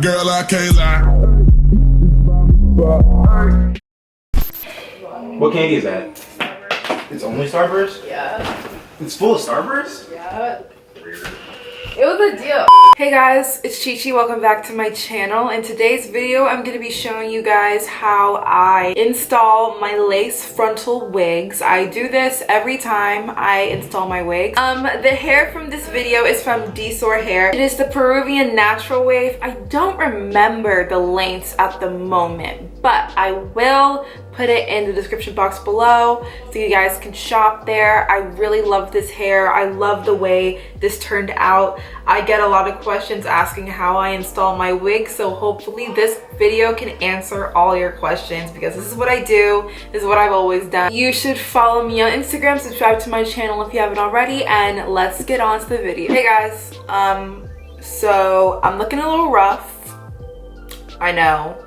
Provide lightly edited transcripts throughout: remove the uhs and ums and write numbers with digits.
Girl, I can't lie. What candy is that? It's only Starburst? Yeah. It's full of Starburst? Yeah. It was a deal. Hey guys, it's Chichi. Welcome back to my channel. In today's video, I'm going to be showing you guys how I install my lace frontal wigs. I do this every time I install my wig. The hair from this video is from DSoar hair. It is the Peruvian natural wave. I don't remember the lengths at the moment, but I will put it in the description box below so you guys can shop there. I really love this hair. I love the way this turned out. I get a lot of questions asking how I install my wig, so hopefully this video can answer all your questions because this is what I do. This is what I've always done. You should follow me on Instagram, subscribe to my channel if you haven't already, and let's get on to the video. Hey guys, so I'm looking a little rough. I know.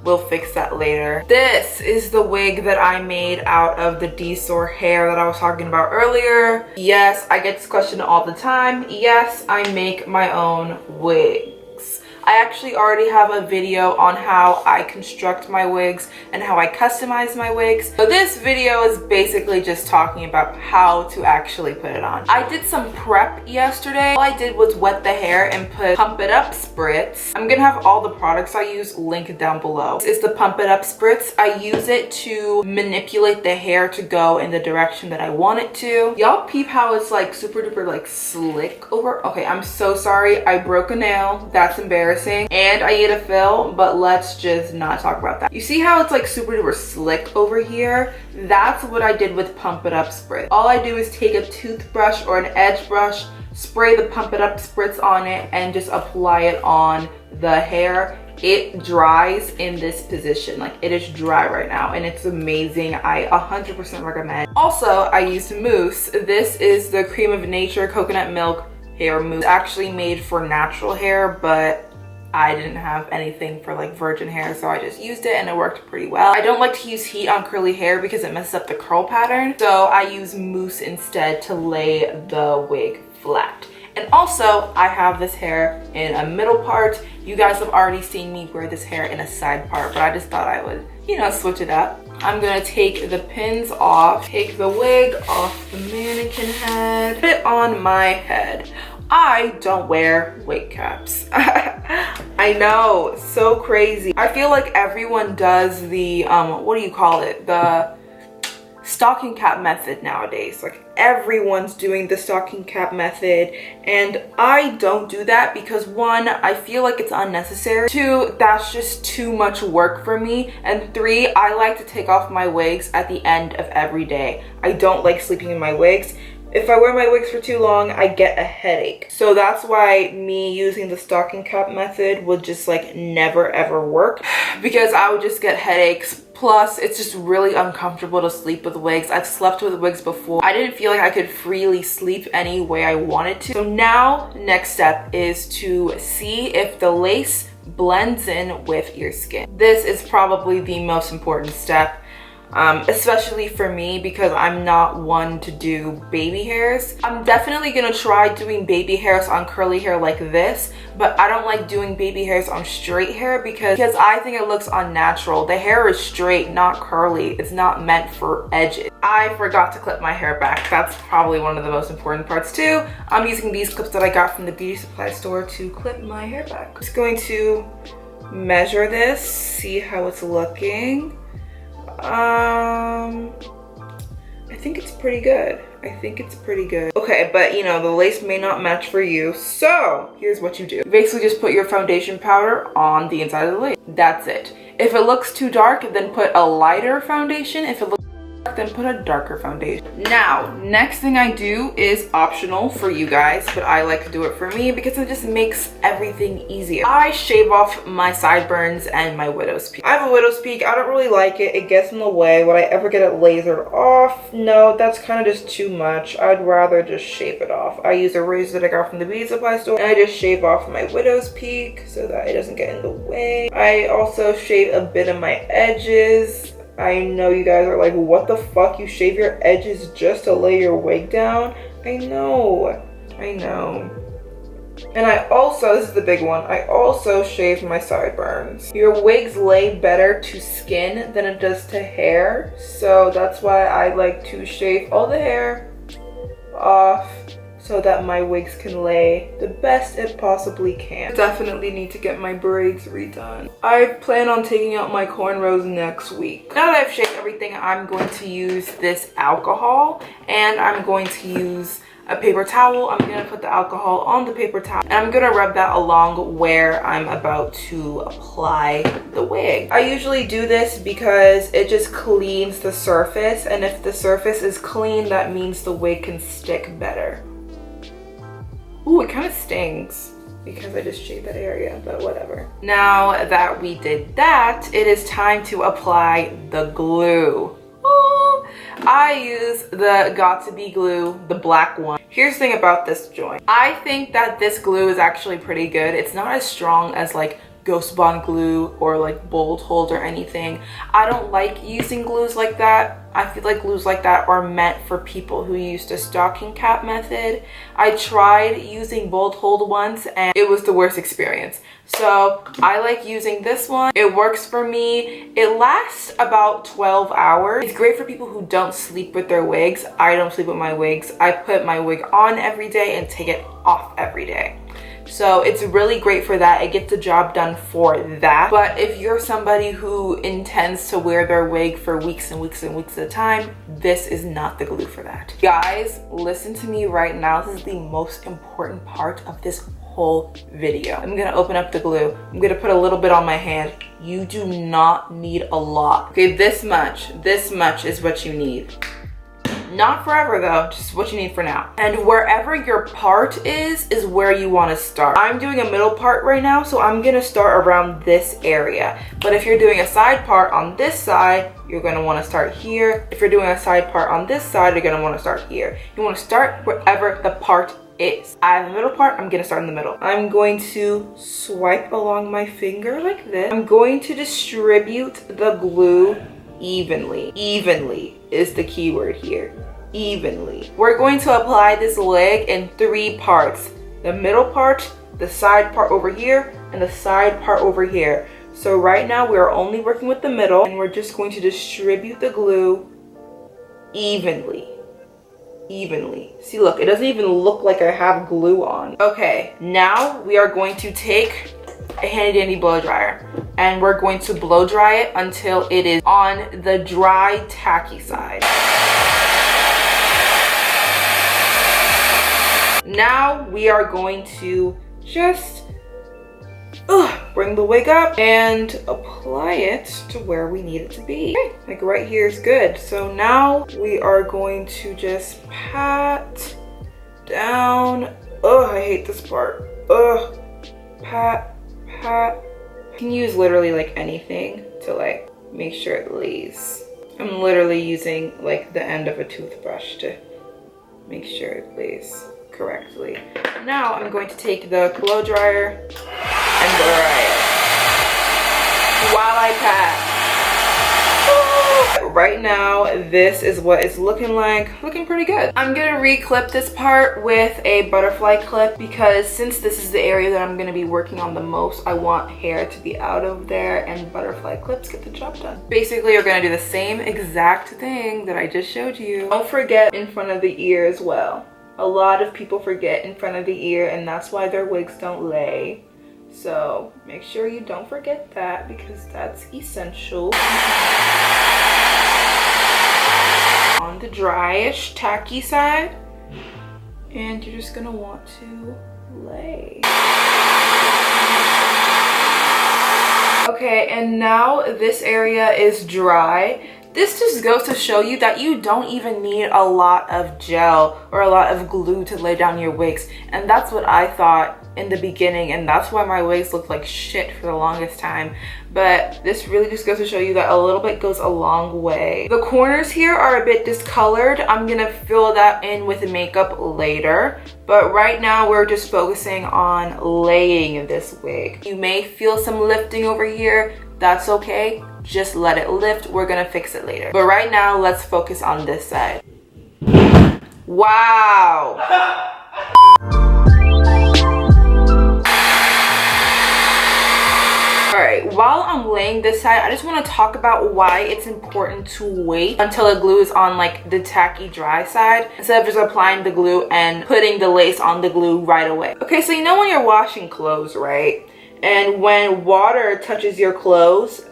We'll fix that later. This is the wig that I made out of the DSoar hair that I was talking about earlier. Yes, I get this question all the time. Yes, I make my own wigs. I actually already have a video on how I construct my wigs and how I customize my wigs. So this video is basically just talking about how to actually put it on. I did some prep yesterday. All I did was wet the hair and put Pump It Up spritz. I'm gonna have all the products I use linked down below. This is the Pump It Up spritz. I use it to manipulate the hair to go in the direction that I want it to. Y'all peep how it's like super duper like slick over. Okay, I'm so sorry. I broke a nail. That's embarrassing. And I need a fill, but let's just not talk about that. You see how it's like super duper slick over here? That's what I did with Pump It Up spritz. All I do is take a toothbrush or an edge brush, spray the Pump It Up spritz on it, and just apply it on the hair. It dries in this position. Like, it is dry right now and it's amazing. I 100% recommend. Also, I used mousse. This is the Cream of Nature coconut milk hair mousse. It's actually made for natural hair, but I didn't have anything for like virgin hair, so I just used it and it worked pretty well. I don't like to use heat on curly hair because it messes up the curl pattern, so I use mousse instead to lay the wig flat. And also, I have this hair in a middle part. You guys have already seen me wear this hair in a side part, but I just thought I would, you know, switch it up. I'm gonna take the pins off, take the wig off the mannequin head, put it on my head. I don't wear wig caps. I know, so crazy. I feel like everyone does the, what do you call it? The stocking cap method nowadays. Like, everyone's doing the stocking cap method, and I don't do that because one, I feel like it's unnecessary. Two, that's just too much work for me. And three, I like to take off my wigs at the end of every day. I don't like sleeping in my wigs. If I wear my wigs for too long, I get a headache. So that's why me using the stocking cap method would just like never ever work because I would just get headaches. Plus, it's just really uncomfortable to sleep with wigs. I've slept with wigs before. I didn't feel like I could freely sleep any way I wanted to. So now, next step is to see if the lace blends in with your skin. This is probably the most important step. Especially for me because I'm not one to do baby hairs. I'm definitely gonna try doing baby hairs on curly hair like this, but I don't like doing baby hairs on straight hair because I think it looks unnatural. The hair is straight, not curly. It's not meant for edges. I forgot to clip my hair back. That's probably one of the most important parts too. I'm using these clips that I got from the beauty supply store to clip my hair back. I'm just going to measure this, see how it's looking. I think it's pretty good. I think it's pretty good. Okay, but you know, the lace may not match for you. So here's what you do. You basically just put your foundation powder on the inside of the lace. That's it. If it looks too dark, then put a lighter foundation. If it looks dark, then put a darker foundation. Now, next thing I do is optional for you guys, but I like to do it for me because it just makes everything easier. I shave off my sideburns and my widow's peak. I have a widow's peak. I don't really like it. It gets in the way. Would I ever get it lasered off? No, that's kind of just too much. I'd rather just shave it off. I use a razor that I got from the beauty supply store and I just shave off my widow's peak so that it doesn't get in the way. I also shave a bit of my edges. I know you guys are like, what the fuck? You shave your edges just to lay your wig down? I know. And I also, this is the big one, I also shaved my sideburns. Your wigs lay better to skin than it does to hair. So that's why I like to shave all the hair off so that my wigs can lay the best it possibly can. Definitely need to get my braids redone. I plan on taking out my cornrows next week. Now that I've shaved everything, I'm going to use this alcohol and I'm going to use a paper towel. I'm gonna put the alcohol on the paper towel and I'm gonna rub that along where I'm about to apply the wig. I usually do this because it just cleans the surface, and if the surface is clean, that means the wig can stick better. Ooh, it kind of stings because I just shaved that area, but whatever. Now that we did that, it is time to apply the glue. I use the Got To Be glue, the black one. Here's the thing about this joint. I think that this glue is actually pretty good. It's not as strong as like Ghost Bond glue or like Bold Hold or anything. I don't like using glues like that. I feel like glues like that are meant for people who used the stocking cap method. I tried using Bold Hold once and it was the worst experience. So I like using this one. It works for me. It lasts about 12 hours. It's great for people who don't sleep with their wigs. I don't sleep with my wigs. I put my wig on every day and take it off every day. So it's really great for that. It gets the job done for that. But if you're somebody who intends to wear their wig for weeks and weeks and weeks at a time, this is not the glue for that. Guys, listen to me right now. This is the most important part of this whole video. I'm gonna open up the glue. I'm gonna put a little bit on my hand. You do not need a lot. Okay, this much is what you need. Not forever though, just what you need for now. And wherever your part is where you want to start. I'm doing a middle part right now, so I'm gonna start around this area. But if you're doing a side part on this side, you're gonna want to start here. If you're doing a side part on this side, you're gonna want to start here. You want to start wherever the part is. I have a middle part, I'm gonna start in the middle. I'm going to swipe along my finger like this. I'm going to distribute the glue evenly. Evenly is the key word here. Evenly. We're going to apply this wig in 3 parts. The middle part, the side part over here, and the side part over here. So right now we're only working with the middle and we're just going to distribute the glue evenly. Evenly. See, look, it doesn't even look like I have glue on. Okay, now we are going to take a handy dandy blow dryer and we're going to blow dry it until it is on the dry tacky side. Now we are going to just bring the wig up and apply it to where we need it to be. Okay, like right here is good. So now we are going to just pat down. Oh, I hate this part. Pat. You can use literally like anything to like make sure it lays. I'm literally using like the end of a toothbrush to make sure it lays correctly. Now I'm going to take the blow dryer and dry it while I pat. Right now, this is what it's looking like. Looking pretty good. I'm gonna reclip this part with a butterfly clip because since this is the area that I'm gonna be working on the most, I want hair to be out of there and butterfly clips get the job done. Basically, you're gonna do the same exact thing that I just showed you. Don't forget in front of the ear as well. A lot of people forget in front of the ear and that's why their wigs don't lay. So make sure you don't forget that because that's essential. On the dryish, tacky side, and you're just gonna want to lay. Okay, and now this area is dry. This just goes to show you that you don't even need a lot of gel or a lot of glue to lay down your wigs. And that's what I thought in the beginning, and that's why my wigs looked like shit for the longest time. But this really just goes to show you that a little bit goes a long way. The corners here are a bit discolored. I'm gonna fill that in with makeup later. But right now we're just focusing on laying this wig. You may feel some lifting over here. That's okay. Just let it lift. We're gonna fix it later. But right now, let's focus on this side. Wow. All right, while I'm laying this side, I just want to talk about why it's important to wait until the glue is on like the tacky dry side instead of just applying the glue and putting the lace on the glue right away. Okay, so you know when you're washing clothes, right? And when water touches your clothes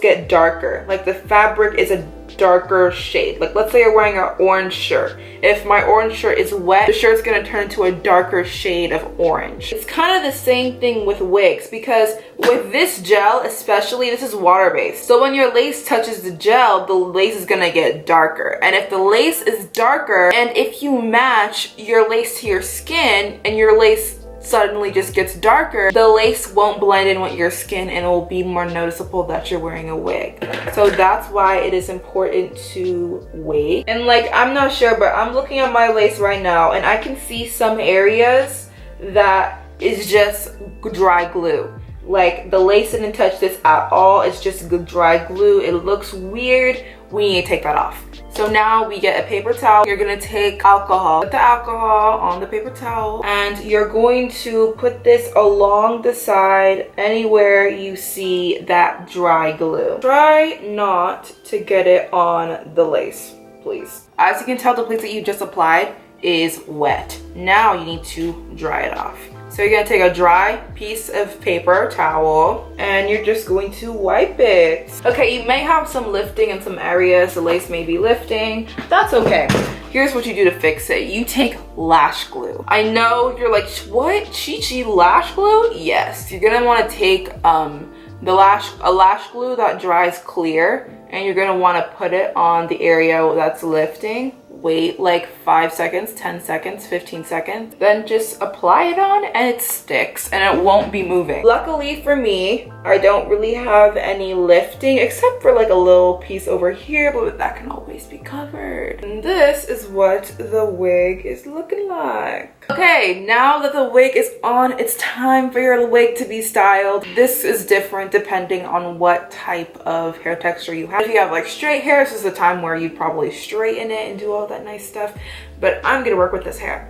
get darker. Like the fabric is a darker shade. Like let's say you're wearing an orange shirt. If my orange shirt is wet, the shirt's gonna turn into a darker shade of orange. It's kind of the same thing with wigs, because with this gel especially, this is water-based. So when your lace touches the gel, the lace is gonna get darker. And if the lace is darker, and if you match your lace to your skin and your lace suddenly just gets darker, the lace won't blend in with your skin and it will be more noticeable that you're wearing a wig. So that's why it is important to wait. And like, I'm not sure, but I'm looking at my lace right now and I can see some areas that is just dry glue. Like the lace didn't touch this at all. It's just dry glue. It looks weird. We need to take that off. So now we get a paper towel. You're gonna take alcohol, put the alcohol on the paper towel, and you're going to put this along the side anywhere you see that dry glue. Try not to get it on the lace, please. As you can tell, the place that you just applied is wet. Now you need to dry it off. So you're gonna take a dry piece of paper towel and you're just going to wipe it. Okay, you may have some lifting in some areas. The lace may be lifting. That's okay. Here's what you do to fix it. You take lash glue. I know you're like, what? Chichi, lash glue? Yes. You're gonna wanna take a lash glue that dries clear, and you're gonna wanna put it on the area that's lifting. Wait like 5 seconds, 10 seconds, 15 seconds, then just apply it on and it sticks and it won't be moving. Luckily for me, I don't really have any lifting except for like a little piece over here, but that can always be covered. And this is what the wig is looking like. Okay, now that the wig is on, it's time for your wig to be styled. This is different depending on what type of hair texture you have. If you have like straight hair, this is the time where you probably straighten it and do all that nice stuff, but I'm gonna work with this hair.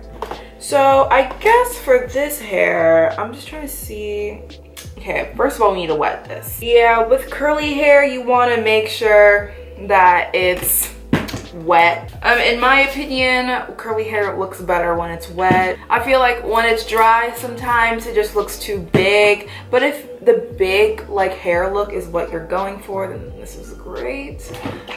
So I guess for this hair, I'm just trying to see. Okay, first of all, we need to wet this. Yeah, with curly hair, you want to make sure that it's wet. In my opinion, curly hair looks better when it's wet. I feel like when it's dry, sometimes it just looks too big, but if the big like hair look is what you're going for, then this is great.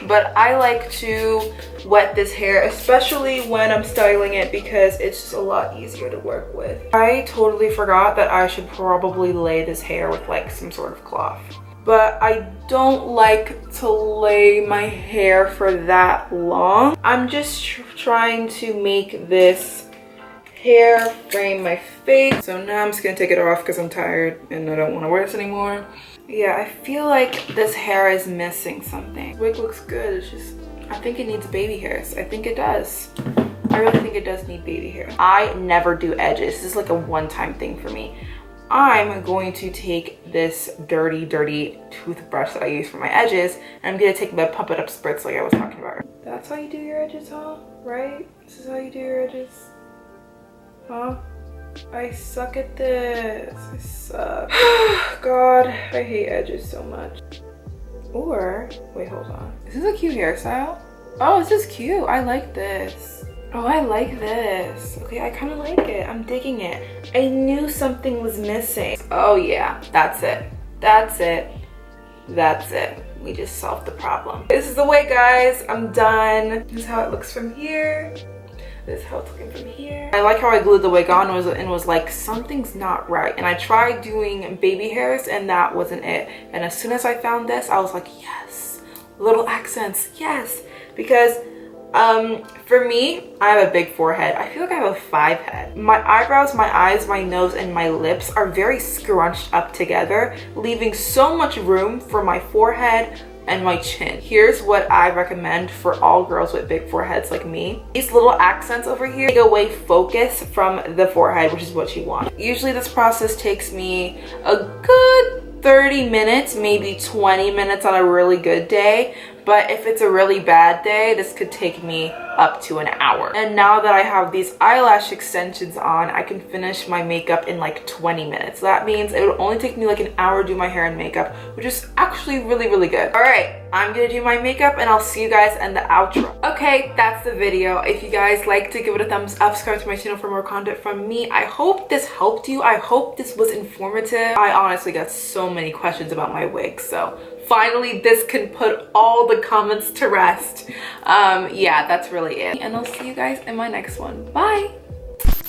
But I like to wet this hair, especially when I'm styling it, because it's just a lot easier to work with. I totally forgot that I should probably lay this hair with like some sort of cloth, but I don't like to lay my hair for that long. I'm just trying to make this hair frame my face. So now I'm just gonna take it off because I'm tired and I don't want to wear this anymore. Yeah, I feel like this hair is missing something. Wig looks good, it's just, I think it needs baby hairs. I think it does. I really think it does need baby hair. I never do edges. This is like a one-time thing for me. I'm going to take this dirty toothbrush that I use for my edges, and I'm gonna take my pump it up spritz like I was talking about. That's how you do your edges, huh? Right? This is how you do your edges? Huh? I suck at this. I suck. God, I hate edges so much. Or, wait, hold on. Is this a cute hairstyle? Oh, this is cute. I like this. Oh, I like this. Okay, I kind of like it. I'm digging it. I knew something was missing. Oh yeah, that's it. That's it. That's it. We just solved the problem. This is the wig, guys. I'm done. This is how it looks from here. This is how it's looking from here. I like how I glued the wig on and was like, something's not right. And I tried doing baby hairs and that wasn't it. And as soon as I found this, I was like, yes, little accents, yes. Because for me, I have a big forehead. I feel like I have a 5 head. My eyebrows, my eyes, my nose, and my lips are very scrunched up together, leaving so much room for my forehead and my chin. Here's what I recommend for all girls with big foreheads like me. These little accents over here take away focus from the forehead, which is what you want. Usually this process takes me a good 30 minutes, maybe 20 minutes on a really good day. but if it's a really bad day, this could take me up to an hour. And now that I have these eyelash extensions on, I can finish my makeup in like 20 minutes. So that means it would only take me like an hour to do my hair and makeup, which is actually really, really good. All right, I'm gonna do my makeup and I'll see you guys in the outro. Okay, that's the video. If you guys like to give it a thumbs up, subscribe to my channel for more content from me. I hope this helped you. I hope this was informative. I honestly got so many questions about my wig, so finally this can put all the comments to rest. Yeah, that's really it. And I'll see you guys in my next one. Bye.